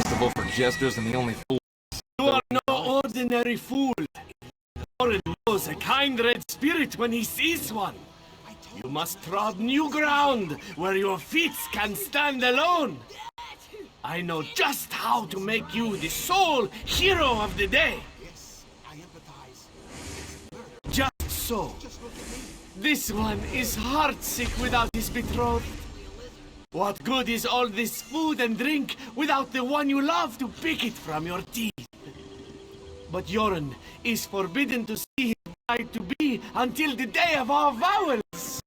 responsible for jesters and the only fool. You are no ordinary fool. Joran knows a kind red spirit when he sees one. You must trod new ground where your feet can stand alone. I know just how to make you the sole hero of the day. Just so. This one is heartsick without his betrothed. What good is all this food and drink without the one you love to pick it from your teeth? But Joran is forbidden to see his bride-to-be until the day of our vowels.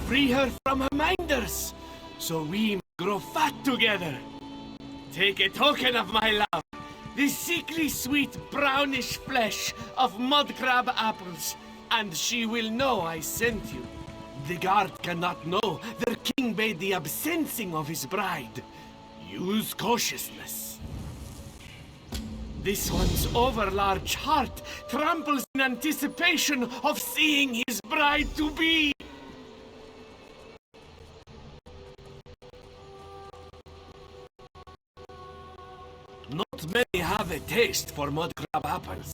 Free her from her minders, so we may grow fat together. Take a token of my love, the sickly sweet brownish flesh of mud crab apples, and she will know I sent you. The guard cannot know their king bade the absencing of his bride. Use cautiousness. This one's overlarge heart tramples in anticipation of seeing his bride-to-be. Not many have a taste for mud crab apples,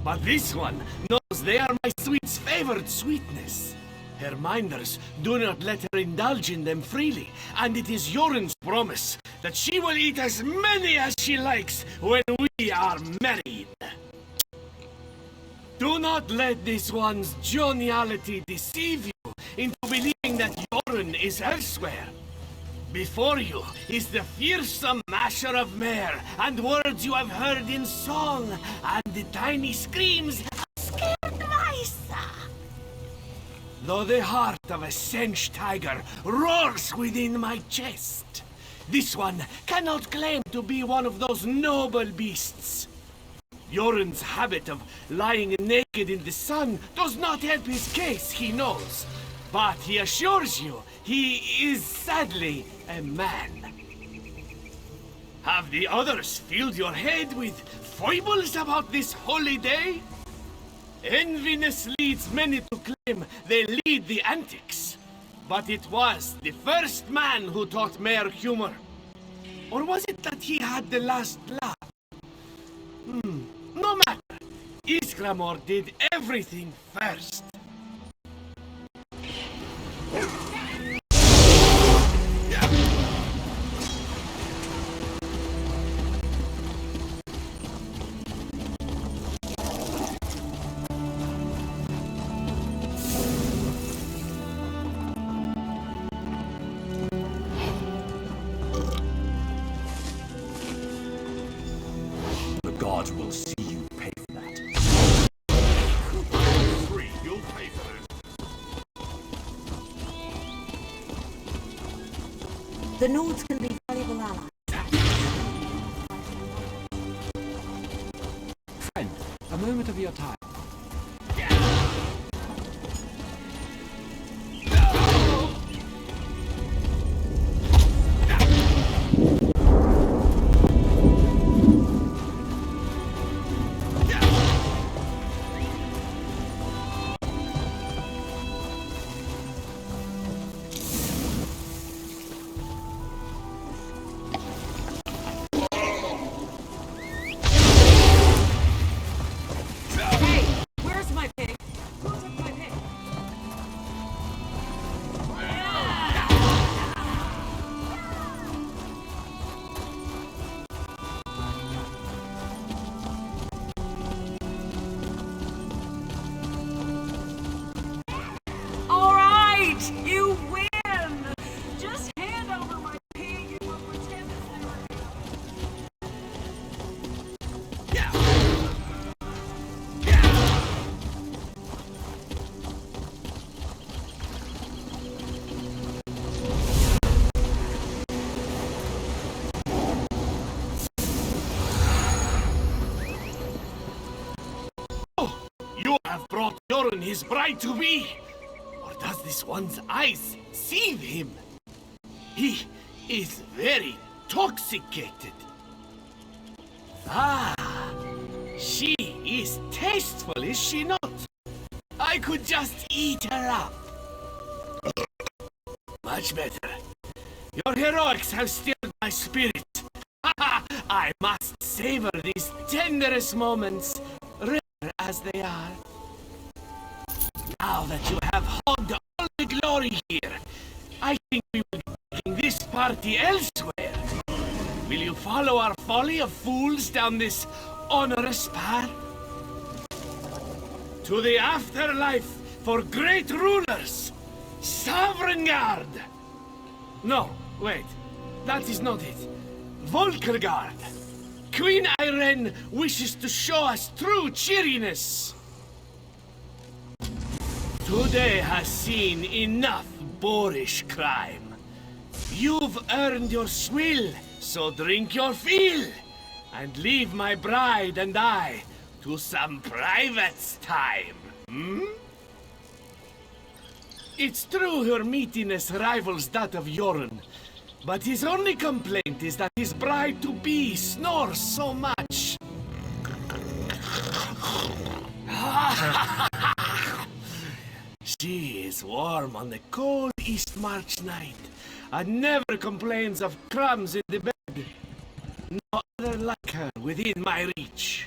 but this one knows they are my sweet's favored sweetness. Her minders do not let her indulge in them freely, and it is Joran's promise that she will eat as many as she likes when we are married. Do not let this one's joviality deceive you into believing that Joran is elsewhere. Before you is the fearsome masher of mare and words you have heard in song, and the tiny screams of scared mice. Though the heart of a Sench tiger roars within my chest, this one cannot claim to be one of those noble beasts. Joran's habit of lying naked in the sun does not help his case, he knows. But he assures you he is sadly a man. Have the others filled your head with foibles about this holy day? Enviness leads many to claim they lead the antics. But it was the first man who taught Mare humor. Or was it that he had the last laugh? No matter. Iskramor did everything first. God will see you pay for that. Free, you'll pay for it. The Nords can be valuable allies. Friend, a moment of your time. You win! Just hand over my pig and we'll pretend it's never Oh, you have brought Joran his bride-to-be! Does this one's eyes deceive him? He is very intoxicated. Ah, she is tasteful, is she not? I could just eat her up. Much better. Your heroics have stirred my spirit. Ha ha! I must savor these tenderest moments, rare as they are. Now that you have hogged all the glory here, I think we will be taking this party elsewhere. Will you follow our folly of fools down this onerous path? To the afterlife for great rulers, Sovereign Guard! No, wait, that is not it. Volkerguard! Queen Irene wishes to show us true cheeriness. Today has seen enough boorish crime. You've earned your swill, so drink your fill, and leave my bride and I to some private time, hmm? It's true her meatiness rivals that of Yoren, but his only complaint is that his bride-to-be snores so much. She is warm on the cold East March night, and never complains of crumbs in the bed. No other like her within my reach.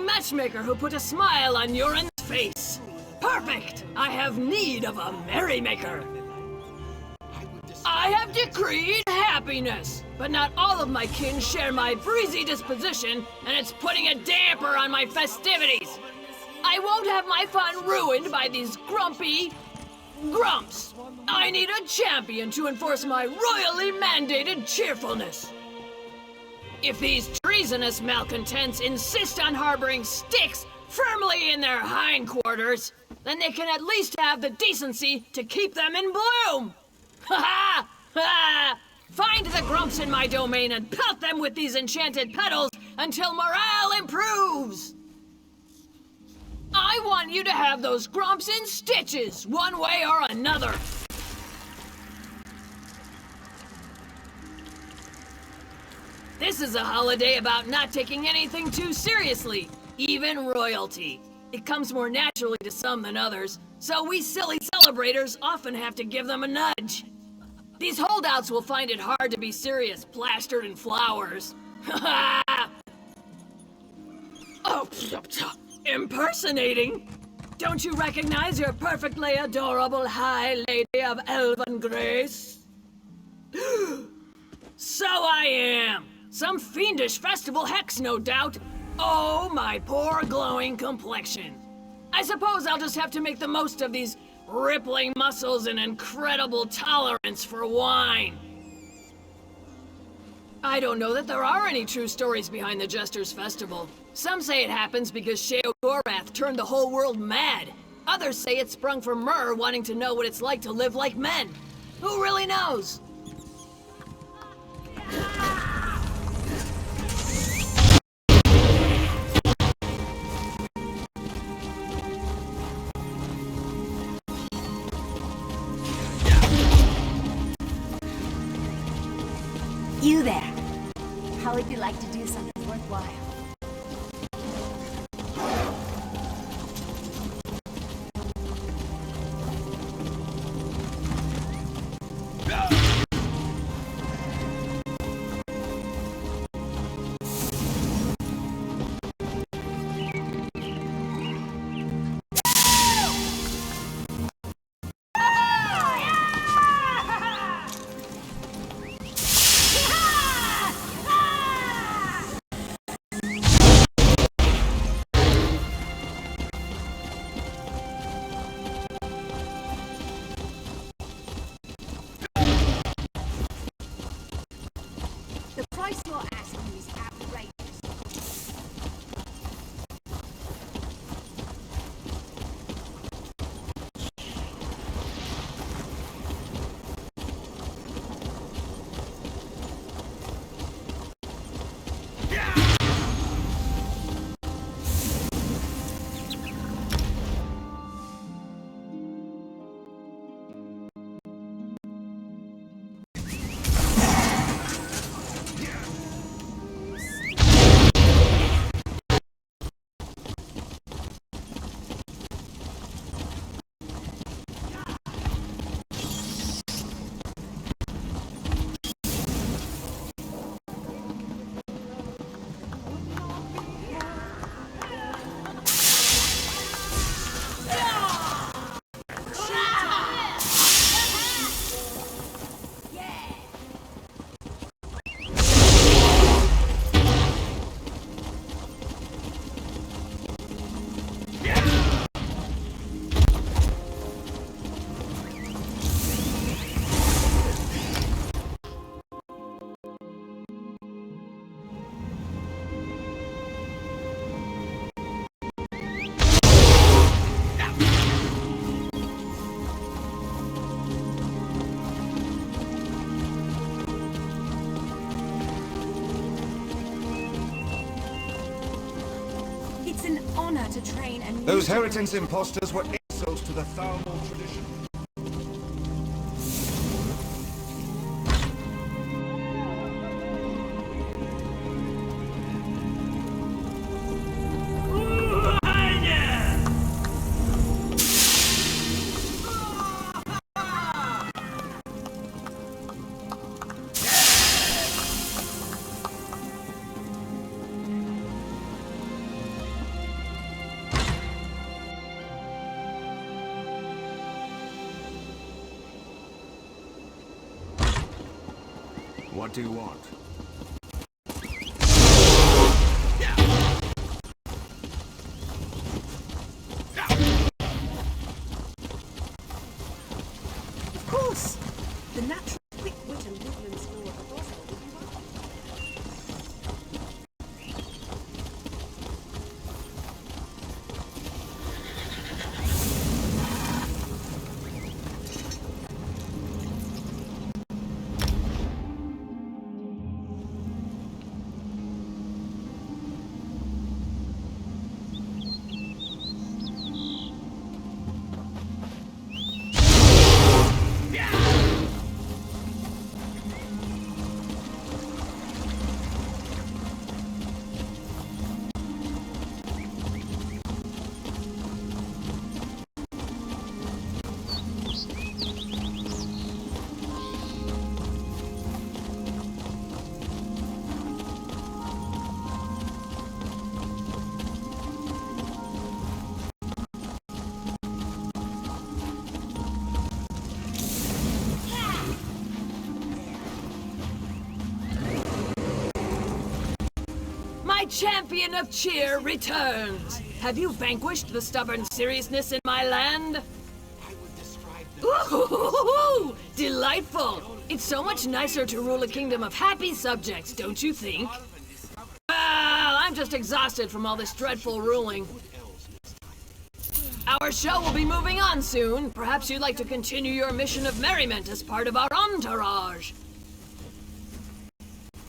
Matchmaker who put a smile on Yoren's face. Perfect! I have need of a merrymaker. I have decreed happiness, but not all of my kin share my breezy disposition, and it's putting a damper on my festivities. I won't have my fun ruined by these grumpy grumps. I need a champion to enforce my royally mandated cheerfulness. If these treasonous malcontents insist on harboring sticks firmly in their hindquarters, then they can at least have the decency to keep them in bloom! Ha ha! Ha! Find the grumps in my domain and pelt them with these enchanted petals until morale improves! I want you to have those grumps in stitches, one way or another! This is a holiday about not taking anything too seriously, even royalty. It comes more naturally to some than others, so we silly celebrators often have to give them a nudge. These holdouts will find it hard to be serious, plastered in flowers. Oh, impersonating? Don't you recognize your perfectly adorable High Lady of Elven Grace? So I am! Some fiendish festival hex, no doubt. Oh, my poor glowing complexion. I suppose I'll just have to make the most of these rippling muscles and incredible tolerance for wine. I don't know that there are any true stories behind the Jester's Festival. Some say it happens because Sheogorath turned the whole world mad. Others say it sprung from Myrrh wanting to know what it's like to live like men. Who really knows? You there. How would you like to do something worthwhile? to train a new Those Heritance imposters were insults to the Thalmor tradition. What do you want? Of course! The natural quick wit and woodland skill of the Fossil would be right. My champion of cheer returns! Have you vanquished the stubborn seriousness in my land? Ooh, delightful! It's so much nicer to rule a kingdom of happy subjects, don't you think? Well, I'm just exhausted from all this dreadful ruling. Our show will be moving on soon. Perhaps you'd like to continue your mission of merriment as part of our entourage.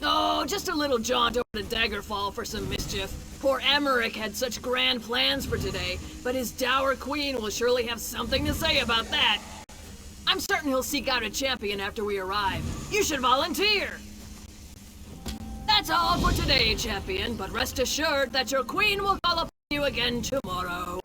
Oh, just a little jaunt over to Daggerfall for some mischief. Poor Emmerich had such grand plans for today, but his dour queen will surely have something to say about that. I'm certain he'll seek out a champion after we arrive. You should volunteer! That's all for today, champion, but rest assured that your queen will call upon you again tomorrow.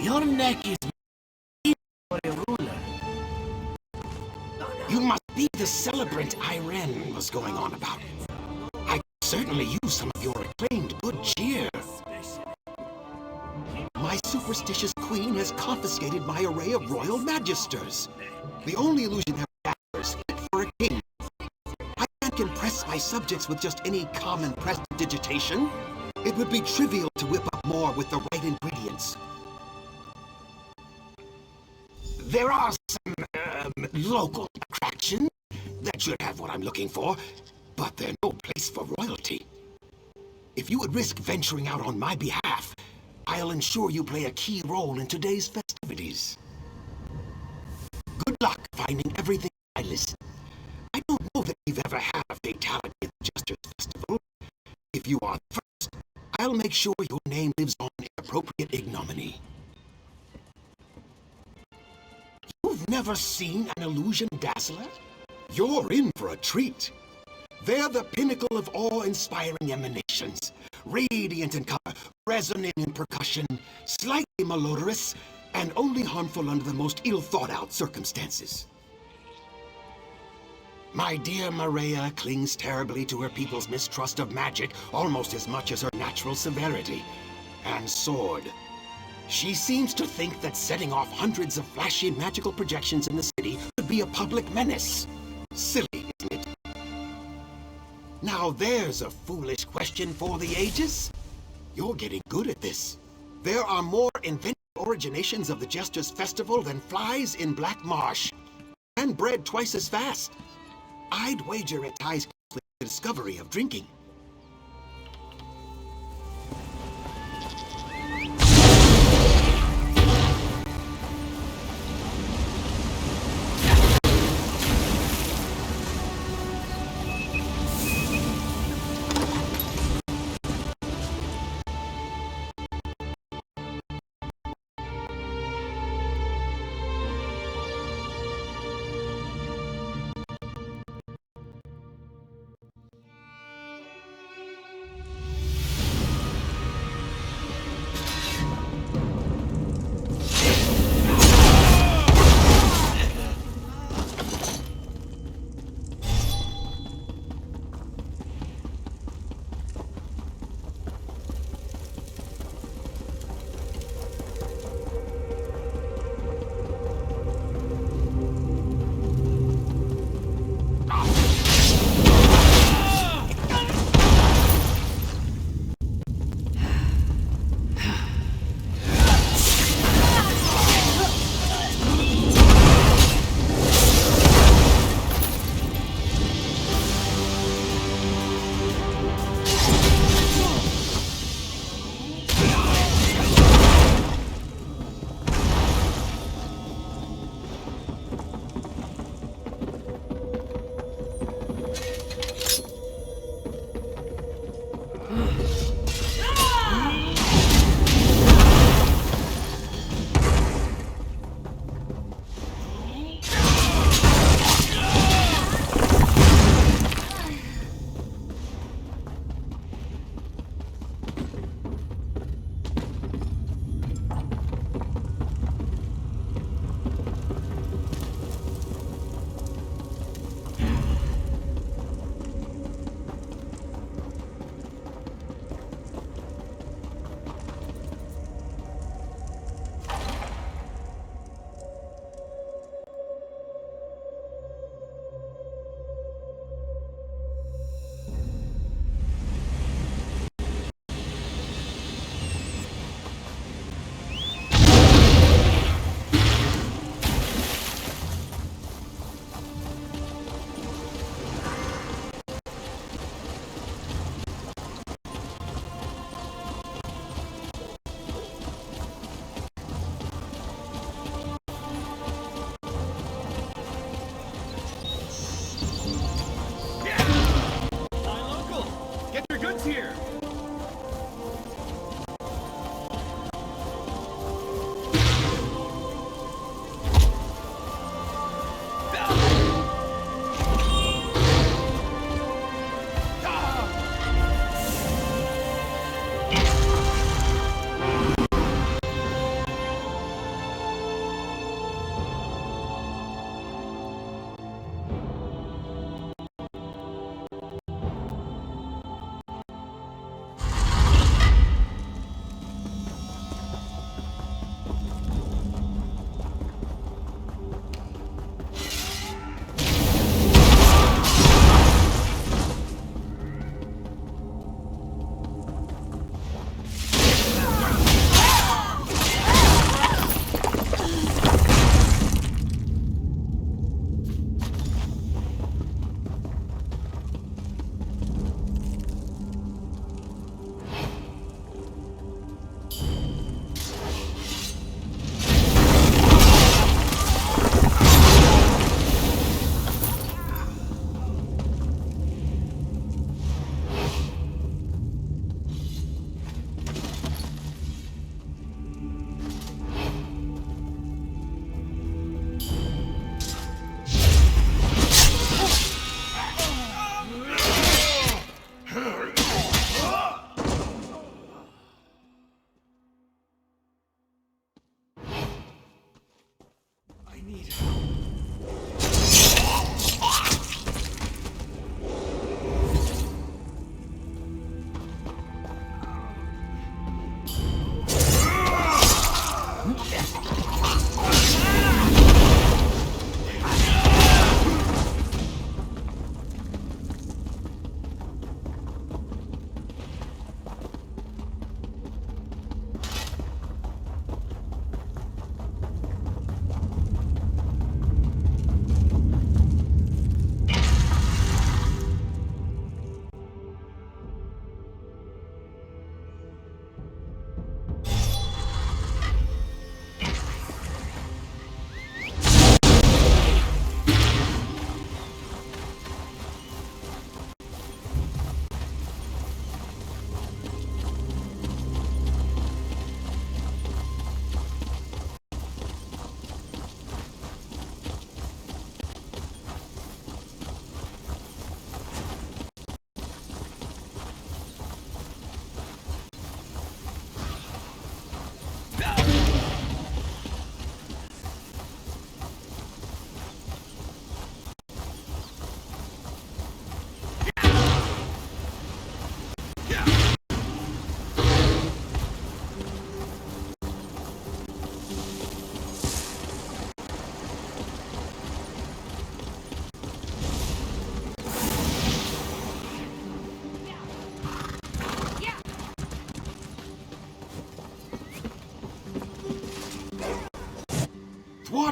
Your neck is for a ruler. You must be the celebrant Irene was going on about. I could certainly use some of your acclaimed good cheer. My superstitious queen has confiscated my array of royal magisters. The only illusionary daggers fit for a king. I can't impress my subjects with just any common prestidigitation. It would be trivial to whip up more with the right ingredients. There are some local attractions that should have what I'm looking for, but they're no place for royalty. If you would risk venturing out on my behalf, I'll ensure you play a key role in today's festivities. Good luck finding everything listen. I don't know that we've ever had a fatality at the Jester's Festival. If you are the first, I'll make sure your name lives on in appropriate ignominy. You've never seen an illusion dazzler? You're in for a treat. They're the pinnacle of awe-inspiring emanations. Radiant in color, resonant in percussion, slightly malodorous, and only harmful under the most ill-thought-out circumstances. My dear Maria clings terribly to her people's mistrust of magic almost as much as her natural severity and sword. She seems to think that setting off hundreds of flashy magical projections in the city would be a public menace. Silly, isn't it? Now there's a foolish question for the ages. You're getting good at this. There are more inventive originations of the Jester's Festival than flies in Black Marsh, and bred twice as fast. I'd wager it ties with the discovery of drinking.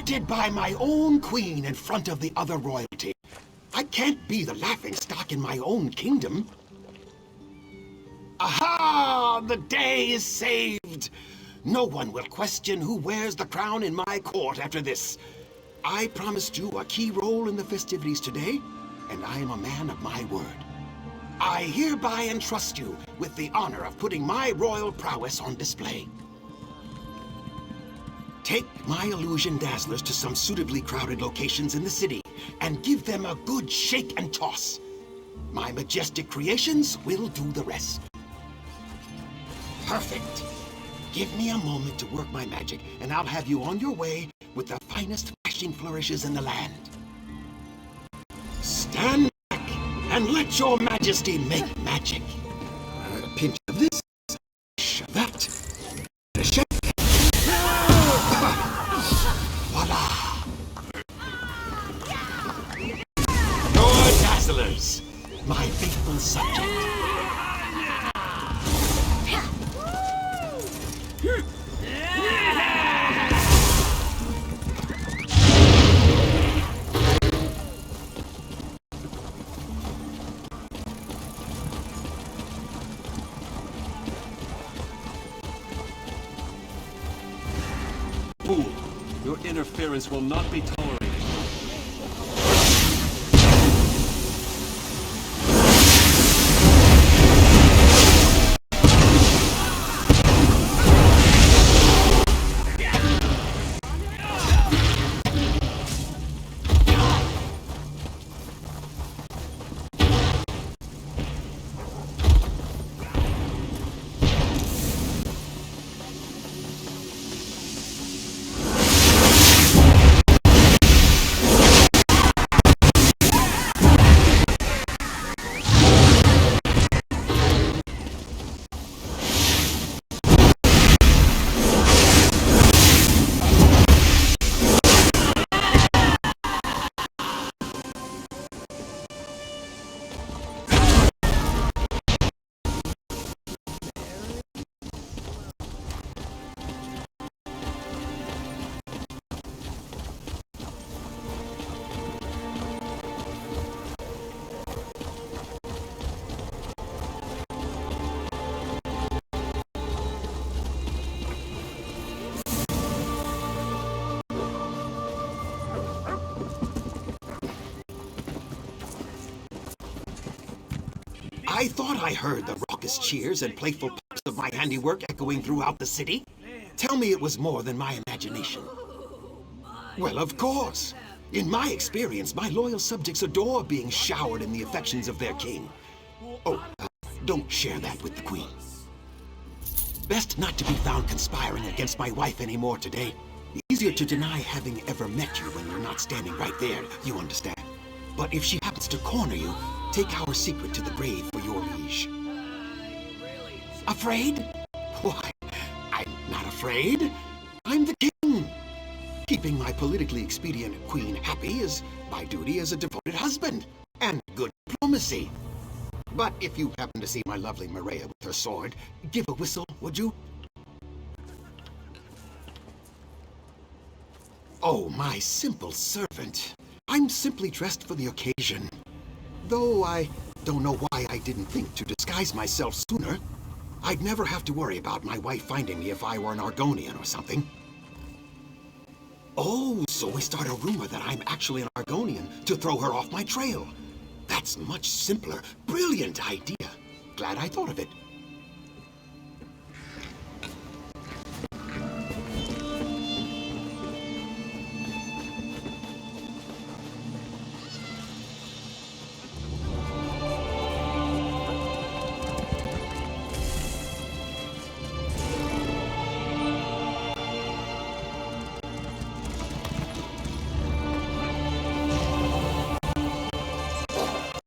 Rejected by my own queen in front of the other royalty. I can't be the laughingstock in my own kingdom. Aha! The day is saved! No one will question who wears the crown in my court after this. I promised you a key role in the festivities today, and I am a man of my word. I hereby entrust you with the honor of putting my royal prowess on display. Take my illusion dazzlers to some suitably crowded locations in the city and give them a good shake and toss. My majestic creations will do the rest. Perfect. Give me a moment to work my magic, and I'll have you on your way with the finest flashing flourishes in the land. Stand back and let your majesty make magic. A pinch of this, of that, a shake. Voila! Your dazzlers, my faithful subject. Fool, your interference will not be tolerated. I thought I heard the raucous cheers and playful pops of my handiwork echoing throughout the city. Tell me it was more than my imagination. Well, of course. In my experience, my loyal subjects adore being showered in the affections of their king. Oh, don't share that with the queen. Best not to be found conspiring against my wife anymore today. Easier to deny having ever met you when you're not standing right there, you understand. But if she happens to corner you, take our secret to the grave for your liege. Afraid? Why, I'm not afraid. I'm the king. Keeping my politically expedient queen happy is my duty as a devoted husband, and good diplomacy. But if you happen to see my lovely Maria with her sword, give a whistle, would you? Oh, my simple servant. I'm simply dressed for the occasion. Though I don't know why I didn't think to disguise myself sooner. I'd never have to worry about my wife finding me if I were an Argonian or something. Oh, so we start a rumor that I'm actually an Argonian to throw her off my trail. That's much simpler. Brilliant idea. Glad I thought of it.